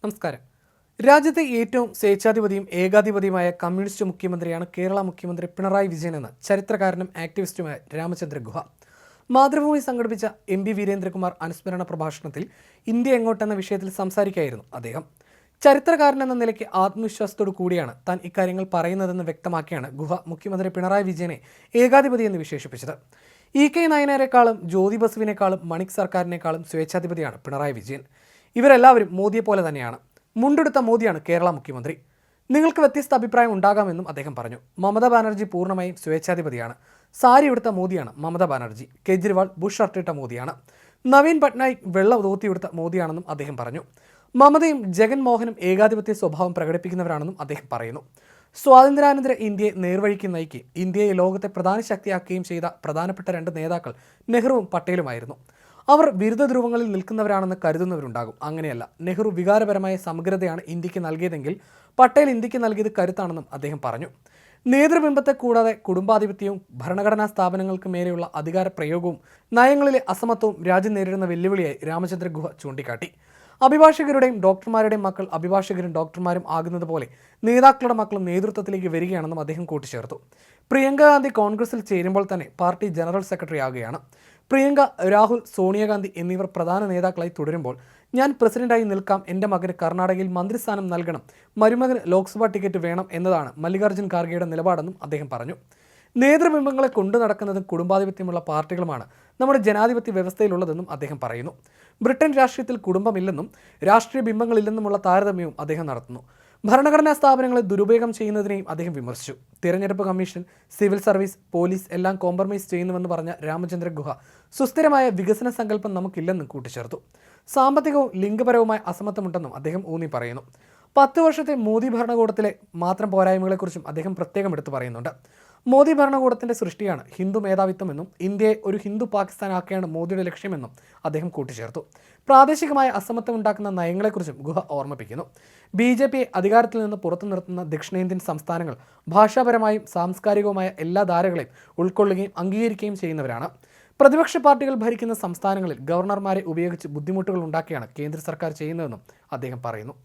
നമസ്കാരം. രാജ്യത്തെ ഏറ്റവും സ്വേച്ഛാധിപതിയും ഏകാധിപതിയുമായ കമ്മ്യൂണിസ്റ്റ് മുഖ്യമന്ത്രിയാണ് കേരള മുഖ്യമന്ത്രി പിണറായി വിജയനെന്ന് ചരിത്രകാരനും ആക്ടിവിസ്റ്റുമായ രാമചന്ദ്ര ഗുഹ. മാതൃഭൂമി സംഘടിപ്പിച്ച എം.പി. വീരേന്ദ്രകുമാർ അനുസ്മരണ പ്രഭാഷണത്തിൽ ഇന്ത്യ എങ്ങോട്ടെന്ന വിഷയത്തിൽ സംസാരിക്കുകയായിരുന്നു അദ്ദേഹം. ചരിത്രകാരൻ എന്ന നിലയ്ക്ക് ആത്മവിശ്വാസത്തോടു കൂടിയാണ് താൻ ഇക്കാര്യങ്ങൾ പറയുന്നതെന്ന് വ്യക്തമാക്കിയാണ് ഗുഹ മുഖ്യമന്ത്രി പിണറായി വിജയനെ ഏകാധിപതി എന്ന് വിശേഷിപ്പിച്ചത്. ഇ.കെ. നായനാരെക്കാളും ജ്യോതി ബസുവിനേക്കാളും മണിക് സർക്കാരിനേക്കാളും സ്വേച്ഛാധിപതിയാണ് പിണറായി വിജയൻ. ഇവരെല്ലാവരും മോദിയെ പോലെ തന്നെയാണ്. മുണ്ടെടുത്ത മോദിയാണ് കേരള മുഖ്യമന്ത്രി. നിങ്ങൾക്ക് വ്യത്യസ്ത അഭിപ്രായം ഉണ്ടാകാമെന്നും അദ്ദേഹം പറഞ്ഞു. മമതാ ബാനർജി പൂർണ്ണമായും സ്വേച്ഛാധിപതിയാണ്. സാരി ഉടുത്ത മോദിയാണ് മമതാ ബാനർജി. കേജ്രിവാൾ ബുഷ് ഷർട്ടിട്ട മോദിയാണ്. നവീൻ പട്നായിക് വെള്ള ധോത്തിയുടുത്ത മോദിയാണെന്നും അദ്ദേഹം പറഞ്ഞു. മമതയും ജഗൻമോഹനും ഏകാധിപത്യ സ്വഭാവം പ്രകടിപ്പിക്കുന്നവരാണെന്നും അദ്ദേഹം പറയുന്നു. സ്വാതന്ത്ര്യാനന്തര ഇന്ത്യയെ നേർവഴിക്ക് നയിക്കുകയും ഇന്ത്യയെ ലോകത്തെ പ്രധാന ശക്തിയാക്കുകയും ചെയ്ത പ്രധാനപ്പെട്ട രണ്ട് നേതാക്കൾ നെഹ്റുവും പട്ടേലുമായിരുന്നു. അവർ വിരുദ്ധ ധ്രുവങ്ങളിൽ നിൽക്കുന്നവരാണെന്ന് കരുതുന്നവരുണ്ടാകും. അങ്ങനെയല്ല. നെഹ്റു വികാരപരമായ സമഗ്രതയാണ് ഇന്ത്യക്ക് നൽകിയതെങ്കിൽ പട്ടേൽ ഇന്ത്യക്ക് നൽകിയത് കരുത്താണെന്നും അദ്ദേഹം പറഞ്ഞു. നേതൃബിംബത്തെ കൂടാതെ കുടുംബാധിപത്യവും ഭരണഘടനാ സ്ഥാപനങ്ങൾക്ക് മേലെയുള്ള അധികാര പ്രയോഗവും നയങ്ങളിലെ അസമത്വവും രാജ്യം നേരിടുന്ന വെല്ലുവിളിയായി രാമചന്ദ്ര ഗുഹ ചൂണ്ടിക്കാട്ടി. അഭിഭാഷകരുടെയും ഡോക്ടർമാരുടെയും മക്കൾ അഭിഭാഷകരും ഡോക്ടർമാരും ആകുന്നത് പോലെ നേതാക്കളുടെ മക്കളും നേതൃത്വത്തിലേക്ക് വരികയാണെന്നും അദ്ദേഹം കൂട്ടിച്ചേർത്തു. പ്രിയങ്ക ഗാന്ധി കോൺഗ്രസിൽ ചേരുമ്പോൾ തന്നെ പാർട്ടി ജനറൽ സെക്രട്ടറി ആകുകയാണ്. പ്രിയങ്ക, രാഹുൽ, സോണിയാഗാന്ധി എന്നിവർ പ്രധാന നേതാക്കളായി തുടരുമ്പോൾ ഞാൻ പ്രസിഡന്റായി നിൽക്കാം, എൻ്റെ മകന് കർണാടകയിൽ മന്ത്രിസ്ഥാനം നൽകണം, മരുമകന് ലോക്സഭാ ടിക്കറ്റ് വേണം എന്നതാണ് മല്ലികാർജ്ജുൻ ഖാർഗെയുടെ നിലപാടെന്നും അദ്ദേഹം പറഞ്ഞു. നേതൃബിംബങ്ങളെ കൊണ്ടു നടക്കുന്നതും കുടുംബാധിപത്യമുള്ള പാർട്ടികളുമാണ് നമ്മുടെ ജനാധിപത്യ വ്യവസ്ഥയിലുള്ളതെന്നും അദ്ദേഹം പറയുന്നു. ബ്രിട്ടൻ രാഷ്ട്രീയത്തിൽ കുടുംബമില്ലെന്നും രാഷ്ട്രീയ ബിംബങ്ങളില്ലെന്നുമുള്ള താരതമ്യവും അദ്ദേഹം നടത്തുന്നു. ഭരണഘടനാ സ്ഥാപനങ്ങളെ ദുരുപയോഗം ചെയ്യുന്നതിനെയും അദ്ദേഹം വിമർശിച്ചു. തിരഞ്ഞെടുപ്പ് കമ്മീഷൻ, സിവിൽ സർവീസ്, പോലീസ് എല്ലാം കോംപ്രമൈസ് ചെയ്യുന്നുവെന്ന് പറഞ്ഞ രാമചന്ദ്ര ഗുഹ സുസ്ഥിരമായ വികസന സങ്കല്പം നമുക്കില്ലെന്നും കൂട്ടിച്ചേർത്തു. സാമ്പത്തികവും ലിംഗപരവുമായ അസമത്വമുണ്ടെന്നും അദ്ദേഹം ഊന്നി പറയുന്നു. 10 വർഷത്തെ മോദി ഭരണകൂടത്തിലെ മാത്രം പോരായ്മകളെക്കുറിച്ചും അദ്ദേഹം പ്രത്യേകം എടുത്തു പറയുന്നുണ്ട്. മോദി ഭരണകൂടത്തിന്റെ സൃഷ്ടിയാണ് ഹിന്ദു മേധാവിത്വമെന്നും ഇന്ത്യയെ ഒരു ഹിന്ദു പാകിസ്ഥാൻ ആക്കുകയാണ് മോദിയുടെ ലക്ഷ്യമെന്നും അദ്ദേഹം കൂട്ടിച്ചേർത്തു. പ്രാദേശികമായ അസമത്വം ഉണ്ടാക്കുന്ന നയങ്ങളെക്കുറിച്ചും ഗുഹ ഓർമ്മിപ്പിക്കുന്നു. BJP അധികാരത്തിൽ നിന്ന് പുറത്തു നിർത്തുന്ന ദക്ഷിണേന്ത്യൻ സംസ്ഥാനങ്ങൾ ഭാഷാപരമായും സാംസ്കാരികവുമായ എല്ലാ ധാരകളെയും ഉൾക്കൊള്ളുകയും അംഗീകരിക്കുകയും ചെയ്യുന്നവരാണ്. പ്രതിപക്ഷ പാർട്ടികൾ ഭരിക്കുന്ന സംസ്ഥാനങ്ങളിൽ ഗവർണർമാരെ ഉപയോഗിച്ച് ബുദ്ധിമുട്ടുകൾ ഉണ്ടാക്കിയാണ് കേന്ദ്ര സർക്കാർ ചെയ്യുന്നതെന്നും അദ്ദേഹം പറയുന്നു.